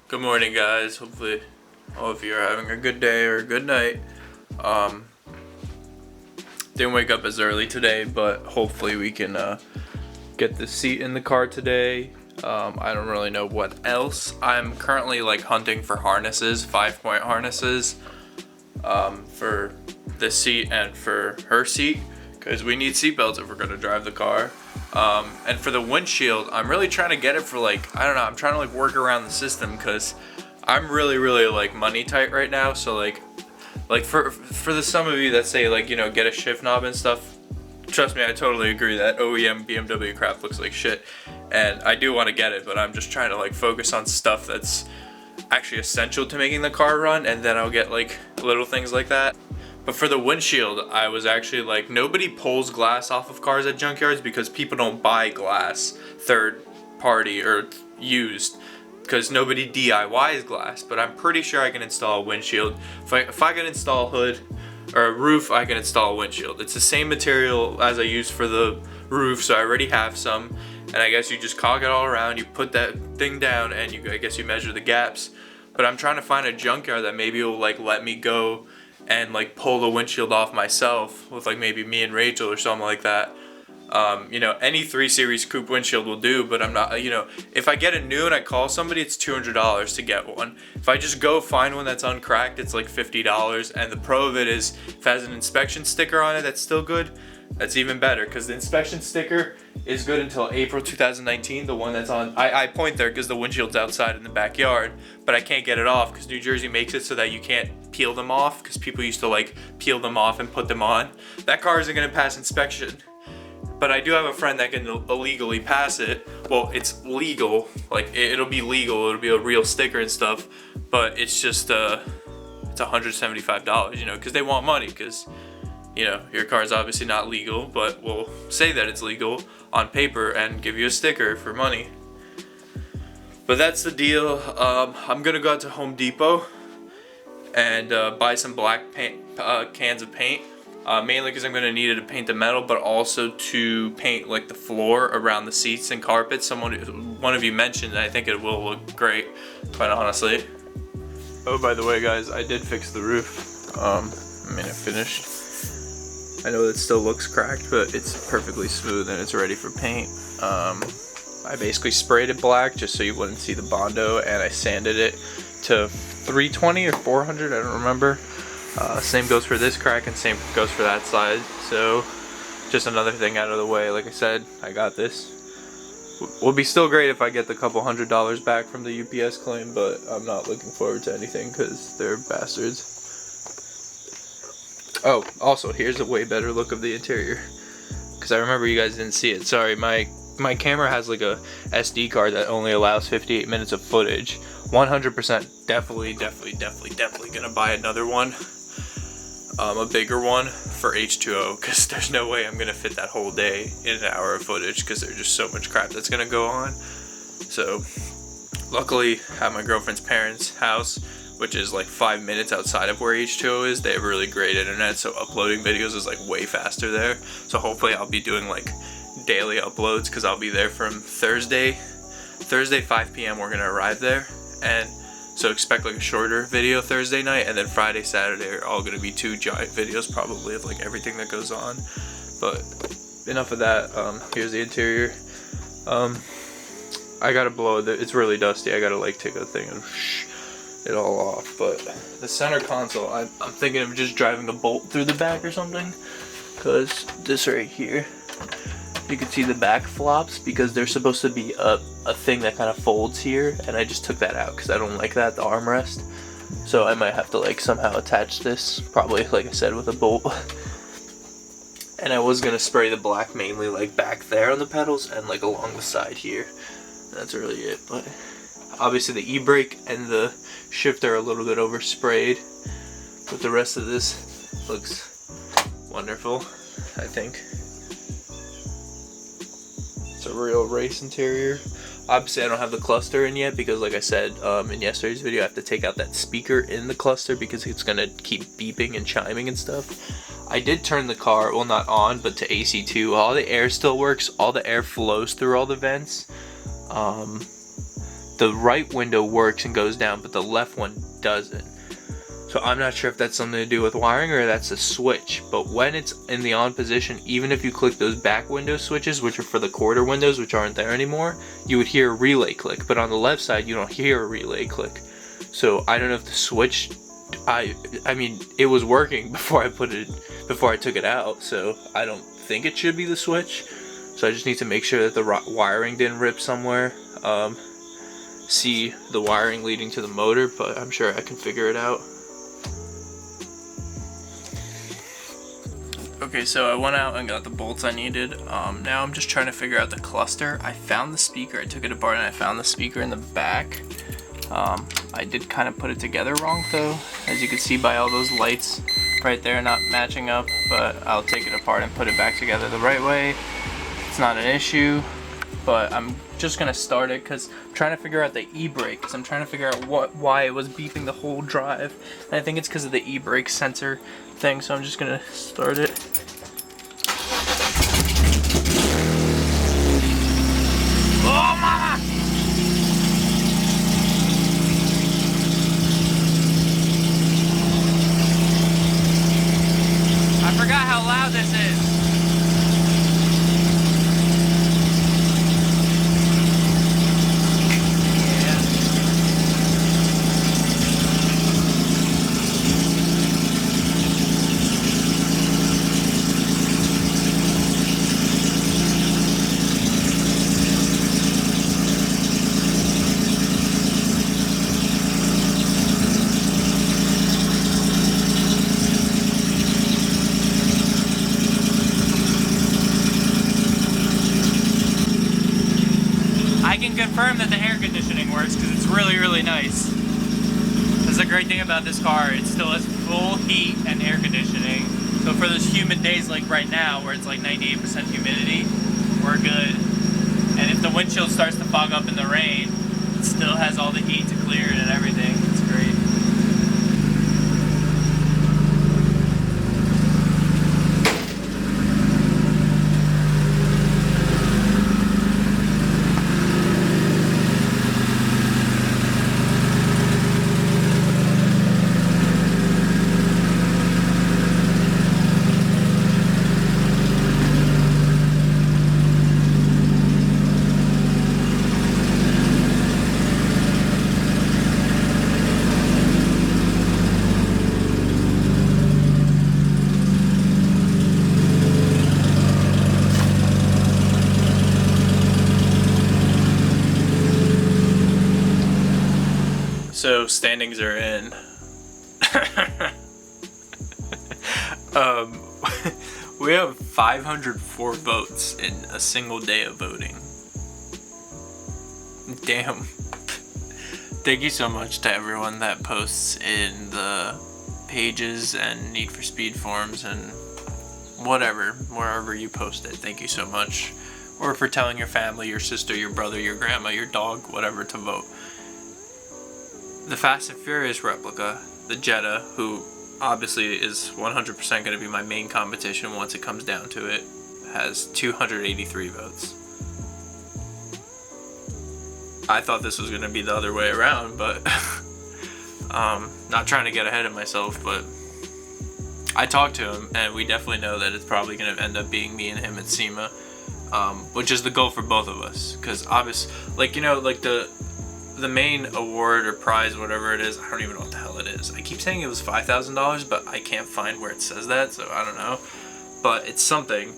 Good morning, guys. Hopefully all of you are having a good day or a good night. Didn't wake up as early today, but hopefully we can get the seat in the car today. I don't really know what else. I'm currently like hunting for harnesses, 5-point harnesses, for this seat and for her seat, because we need seatbelts if we're gonna drive the car. And for the windshield, I'm really trying to get it for like, I don't know, I'm trying to like work around the system because I'm really like money tight right now. So like for the some of you that say like, you know, get a shift knob and stuff, trust me, I totally agree that OEM BMW crap looks like shit, and I do want to get it, but I'm just trying to like focus on stuff that's actually essential to making the car run, and then I'll get like little things like that. But for the windshield, I was actually like, nobody pulls glass off of cars at junkyards because people don't buy glass third party or used, because nobody DIYs glass. But I'm pretty sure I can install a windshield. If I can install a hood or a roof, I can install a windshield. It's the same material as I used for the roof, so I already have some. And I guess you just caulk it all around, you put that thing down, and I guess you measure the gaps. But I'm trying to find a junkyard that maybe will like let me go and like pull the windshield off myself with like maybe me and Rachel or something like that. You know, any 3 Series coupe windshield will do, but I'm not, you know, if I get a new and I call somebody, it's $200 to get one. If I just go find one that's uncracked, it's like $50. And the pro of it is, if it has an inspection sticker on it that's still good, that's even better, because the inspection sticker is good until April 2019. The one that's on, I point there because the windshield's outside in the backyard, but I can't get it off because New Jersey makes it so that you can't peel them off, because people used to like peel them off and put them on. That car isn't going to pass inspection. But I do have a friend that can illegally pass it. Well, it's legal, like it'll be legal, it'll be a real sticker and stuff, but it's just it's $175, you know, because they want money, because, you know, your car's obviously not legal, but we'll say that it's legal on paper and give you a sticker for money. But that's the deal. I'm gonna go out to Home Depot and buy some black paint, cans of paint. Mainly because I'm going to need it to paint the metal, but also to paint like the floor around the seats and carpets. One of you mentioned, and I think it will look great, quite honestly. Oh, by the way, guys, I did fix the roof. I mean, I finished. I know it still looks cracked, but it's perfectly smooth and it's ready for paint. I basically sprayed it black just so you wouldn't see the Bondo, and I sanded it to 320 or 400, I don't remember. Same goes for this crack, and same goes for that side. So just another thing out of the way. Like I said, I got this. Will be still great if I get the couple $100 back from the UPS claim, but I'm not looking forward to anything because they're bastards. Oh, also, here's a way better look of the interior, because I remember you guys didn't see it. Sorry, my camera has like a SD card that only allows 58 minutes of footage. 100% definitely gonna buy another one. A bigger one for H2O, because there's no way I'm gonna fit that whole day in an hour of footage, because there's just so much crap that's gonna go on. So luckily at my girlfriend's parents' house, which is like 5 minutes outside of where H2O is, they have really great internet, so uploading videos is like way faster there. So hopefully I'll be doing like daily uploads, because I'll be there from Thursday 5 p.m. we're gonna arrive there, and so expect like a shorter video Thursday night, and then Friday, Saturday are all gonna be 2 giant videos probably of like everything that goes on. But enough of that. Here's the interior. I gotta blow it. It's really dusty. I gotta like take a thing and it all off. But the center console, I'm thinking of just driving a bolt through the back or something, because this right here, you can see the back flops, because there's supposed to be a thing that kind of folds here, and I just took that out because I don't like that, the armrest. So I might have to like somehow attach this, probably like I said with a bolt. And I was gonna spray the black mainly like back there on the pedals and like along the side here. That's really it. But obviously the e-brake and the shifter are a little bit oversprayed, but the rest of this looks wonderful, I think. It's a real race interior. Obviously I don't have the cluster in yet, because like I said in yesterday's video, I have to take out that speaker in the cluster because it's gonna keep beeping and chiming and stuff. I did turn the car, well not on, but to AC2. All the air still works, all the air flows through all the vents. the right window works and goes down, but the left one doesn't. So I'm not sure if that's something to do with wiring or that's a switch. But when it's in the on position, even if you click those back window switches, which are for the quarter windows, which aren't there anymore, you would hear a relay click. But on the left side, you don't hear a relay click. So I don't know if the switch, I mean, it was working before I took it out. So I don't think it should be the switch. So I just need to make sure that the wiring didn't rip somewhere. See the wiring leading to the motor, but I'm sure I can figure it out. Okay, so I went out and got the bolts I needed. Now I'm just trying to figure out the cluster. I found the speaker. I took it apart and I found the speaker in the back. I did kind of put it together wrong though, as you can see by all those lights right there not matching up, but I'll take it apart and put it back together the right way. It's not an issue, but I'm just gonna start it because I'm trying to figure out the e-brake, because I'm trying to figure out why it was beeping the whole drive. And I think it's because of the e-brake sensor thing, so I'm just gonna start it. Oh, mama! I forgot how loud this is. Confirm that the air conditioning works because it's really nice. That's the great thing about this car. It still has full heat and air conditioning. So for those humid days like right now where it's like 98% humidity, we're good. And if the windshield starts to fog up in the rain, it still has all the heat to clear it and everything. It's great. So standings are in. We have 504 votes in a single day of voting. Damn. Thank you so much to everyone that posts in the pages and Need for Speed forums and whatever, wherever you post it. Thank you so much. Or for telling your family, your sister, your brother, your grandma, your dog, whatever to vote. The Fast and Furious replica, the Jetta, who obviously is 100% going to be my main competition once it comes down to it, has 283 votes. I thought this was going to be the other way around, but not trying to get ahead of myself, but I talked to him and we definitely know that it's probably going to end up being me and him at SEMA, which is the goal for both of us, because obviously, like, you know, like the main award or prize, whatever it is, I don't even know what the hell it is. I keep saying it was $5,000, but I can't find where it says that, so I don't know. But it's something.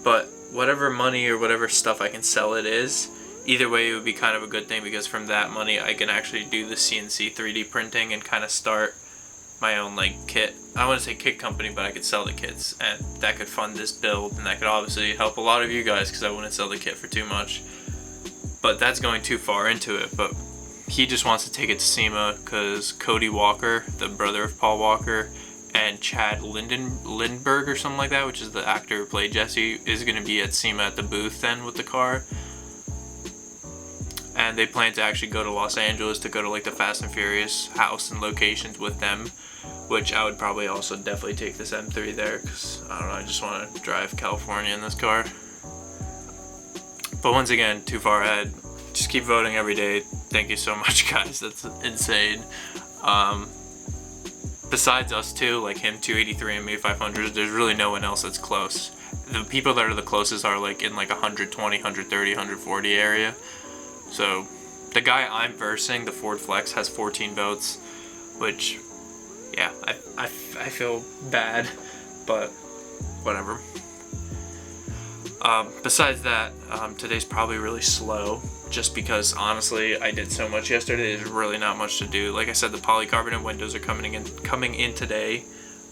But whatever money or whatever stuff I can sell it is, either way it would be kind of a good thing, because from that money I can actually do the CNC 3D printing and kind of start my own like kit. I want to say kit company, but I could sell the kits, and that could fund this build, and that could obviously help a lot of you guys because I wouldn't sell the kit for too much. But that's going too far into it. But he just wants to take it to SEMA because Cody Walker, the brother of Paul Walker, and Chad Lindbergh or something like that, which is the actor who played Jesse, is going to be at SEMA at the booth then with the car. And they plan to actually go to Los Angeles to go to like the Fast and Furious house and locations with them, which I would probably also definitely take this M3 there because, I don't know, I just want to drive California in this car. But once again, too far ahead. Just keep voting every day. thank you so much, guys. That's insane. Besides us two, like him 283 and me 500, there's really no one else that's close. The people that are the closest are like in like 120, 130, 140 area. So the guy I'm versing, the Ford Flex, has 14 votes, which, yeah, I feel bad, but whatever. Besides that, today's probably really slow, just because honestly I did so much yesterday. There's really not much to do. Like I said, the polycarbonate windows are coming in today.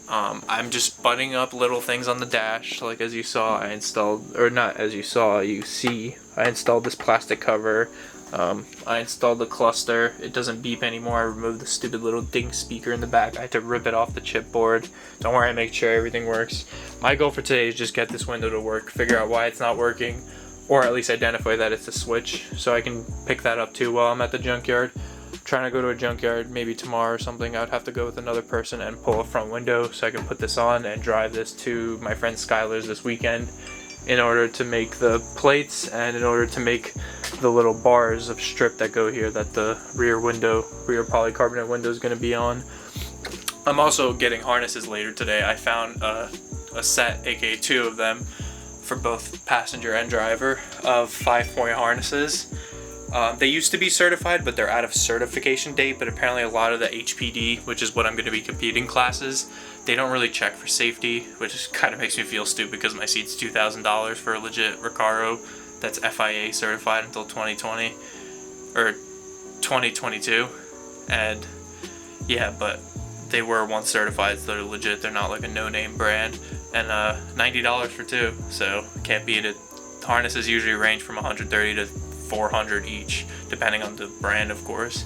I'm just buttoning up little things on the dash. Like as you saw, I installed, or not as you saw, you see, I installed this plastic cover. I installed the cluster. It doesn't beep anymore. I removed the stupid little ding speaker in the back. I had to rip it off the chipboard. Don't worry, I make sure everything works. My goal for today is just get this window to work, figure out why it's not working, or at least identify that it's a switch, so I can pick that up too while I'm at the junkyard. I'm trying to go to a junkyard maybe tomorrow or something. I would have to go with another person and pull a front window so I can put this on and drive this to my friend Skylar's this weekend in order to make the plates and in order to make the little bars of strip that go here that the rear polycarbonate window is going to be on. I'm also getting harnesses later today. I found a set, aka 2 of them, for both passenger and driver, of 5-point harnesses. They used to be certified, but they're out of certification date, but apparently a lot of the HPD, which is what I'm going to be competing classes, they don't really check for safety, which kind of makes me feel stupid because my seat's $2,000 for a legit Recaro that's FIA certified until 2020 or 2022. And yeah, but they were once certified, so they're legit. They're not like a no-name brand. And $90 for 2, so can't beat it. Harnesses usually range from $130 to $400 each, depending on the brand, of course.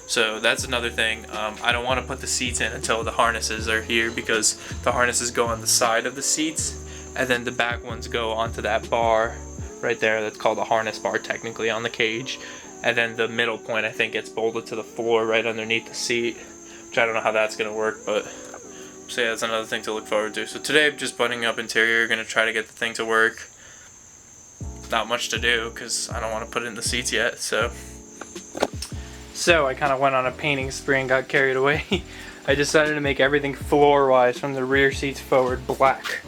So that's another thing. I don't want to put the seats in until the harnesses are here, because the harnesses go on the side of the seats, and then the back ones go onto that bar right there. That's called a harness bar technically on the cage. And then the middle point, I think, gets bolted to the floor right underneath the seat, which I don't know how that's going to work, but so yeah, that's another thing to look forward to. So today I'm just buttoning up interior, going to try to get the thing to work. Not much to do because I don't want to put it in the seats yet, so I kind of went on a painting spree and got carried away. I decided to make everything floor-wise from the rear seats forward black.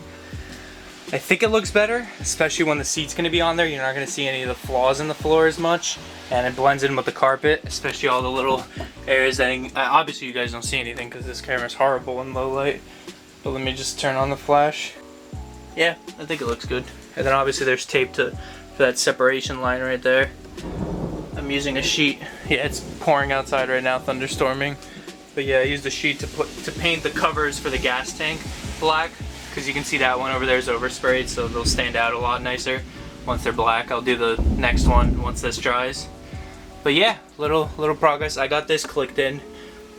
I think it looks better, especially when the seat's going to be on there. You're not going to see any of the flaws in the floor as much, and it blends in with the carpet, especially all the little areas that obviously you guys don't see anything because this camera's horrible in low light. But let me just turn on the flash. Yeah, I think it looks good. And then obviously there's tape for that separation line right there. I'm using a sheet. Yeah, it's pouring outside right now, thunderstorming. But yeah, I used a sheet to paint the covers for the gas tank black, because you can see that one over there is oversprayed, so they'll stand out a lot nicer once they're black. I'll do the next one once this dries. But yeah, little progress. I got this clicked in,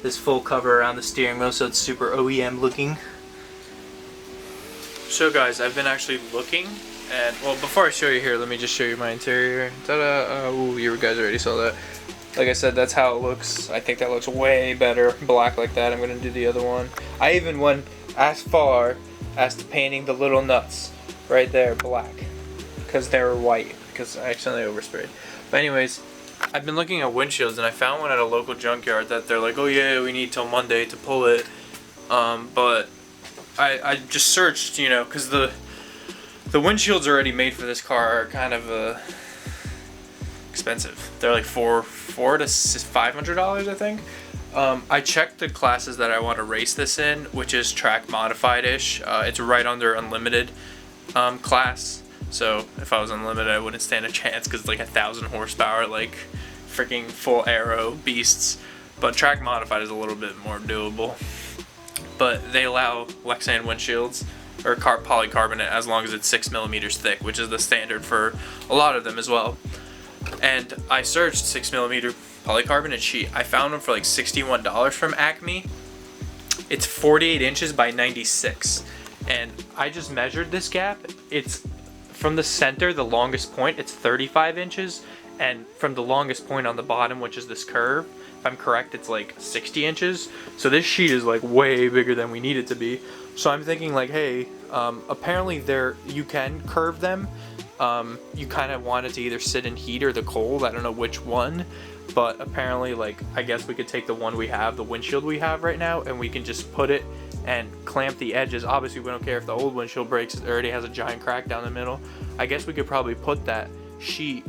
this full cover around the steering wheel, so it's super OEM looking. So guys, I've been actually looking, and well, before I show you here, let me just show you my interior. Ta-da! Ooh, you guys already saw that. Like I said, that's how it looks. I think that looks way better black like that. I'm gonna do the other one. I even went as far as to painting the little nuts right there black, because they were white, because I accidentally oversprayed. But anyways, I've been looking at windshields, and I found one at a local junkyard that they're like, oh yeah, we need till Monday to pull it. But I just searched, you know, because the windshields already made for this car are kind of expensive. They're like $400 to $500, I think. I checked the classes that I want to race this in, which is track modified-ish. It's right under unlimited class. So if I was unlimited, I wouldn't stand a chance, because it's like 1,000 horsepower, like freaking full aero beasts. But track modified is a little bit more doable. But they allow Lexan windshields, or polycarbonate, as long as it's 6mm thick, which is the standard for a lot of them as well. And I searched 6mm polycarbonate sheet. I found them for like $61 from Acme. It's 48 inches by 96. And I just measured this gap. It's from the center, the longest point, it's 35 inches. And from the longest point on the bottom, which is this curve, if I'm correct, it's like 60 inches. So this sheet is like way bigger than we need it to be. So I'm thinking like, hey, apparently you can curve them. You kind of want it to either sit in heat or the cold. I don't know which one. but apparently, like, I guess we could take the one we have, the windshield we have right now, and we can just put it and clamp the edges. Obviously, we don't care if the old windshield breaks, it already has a giant crack down the middle. I guess we could probably put that sheet,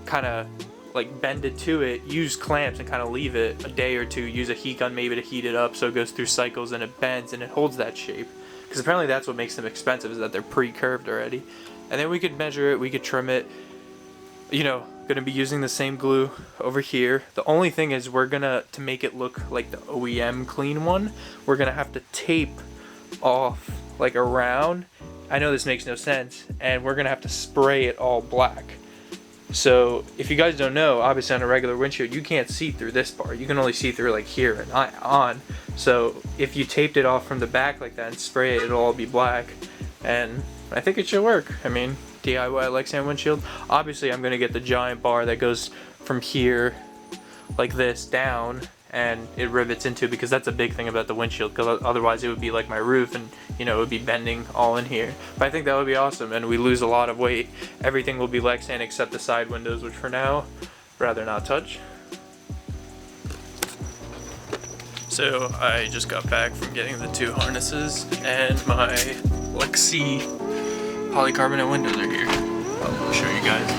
kind of like bend it to it, use clamps and kind of leave it a day or two, use a heat gun maybe to heat it up so it goes through cycles and it bends and it holds that shape. Because apparently that's what makes them expensive, is that they're pre-curved already. And then we could measure it, we could trim it. You know, gonna be using the same glue over here. The only thing is, we're gonna, to make it look like the OEM clean one, we're gonna have to tape off like around. I know this makes no sense, and we're gonna have to spray it all black. So if you guys don't know, obviously on a regular windshield you can't see through this part, you can only see through like here and on. So if you taped it off from the back like that and spray it, it'll all be black, and I think it should work. I mean, DIY Lexan windshield. Obviously I'm gonna get the giant bar that goes from here like this down and it rivets into, because that's a big thing about the windshield, because otherwise it would be like my roof and, you know, it would be bending all in here. But I think that would be awesome, and we lose a lot of weight. Everything will be Lexan except the side windows, which for now rather not touch. So I just got back from getting the 2 harnesses, and my Lexi polycarbonate windows are here. I'll show you guys.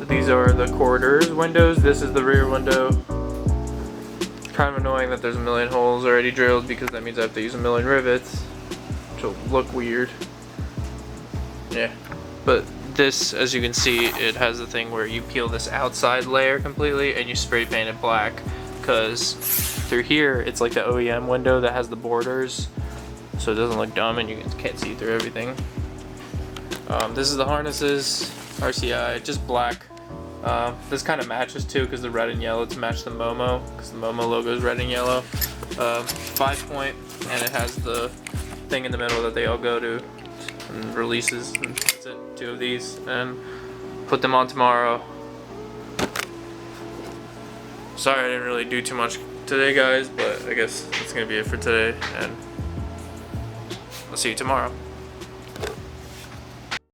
These are the quarters windows. This is the rear window. Kind of annoying that there's a million holes already drilled, because that means I have to use a million rivets, which will look weird. Yeah, but this, as you can see, it has the thing where you peel this outside layer completely and you spray paint it black, because through here it's like the OEM window that has the borders, so it doesn't look dumb and you can't see through everything. This is the harnesses, RCI, just black. This kind of matches too, because the red and yellow to match the Momo, because the Momo logo is red and yellow. 5-point, and it has the thing in the middle that they all go to, and releases, and that's it. 2 of these, and put them on tomorrow. Sorry I didn't really do too much today, guys, but I guess that's gonna be it for today, and I'll see you tomorrow.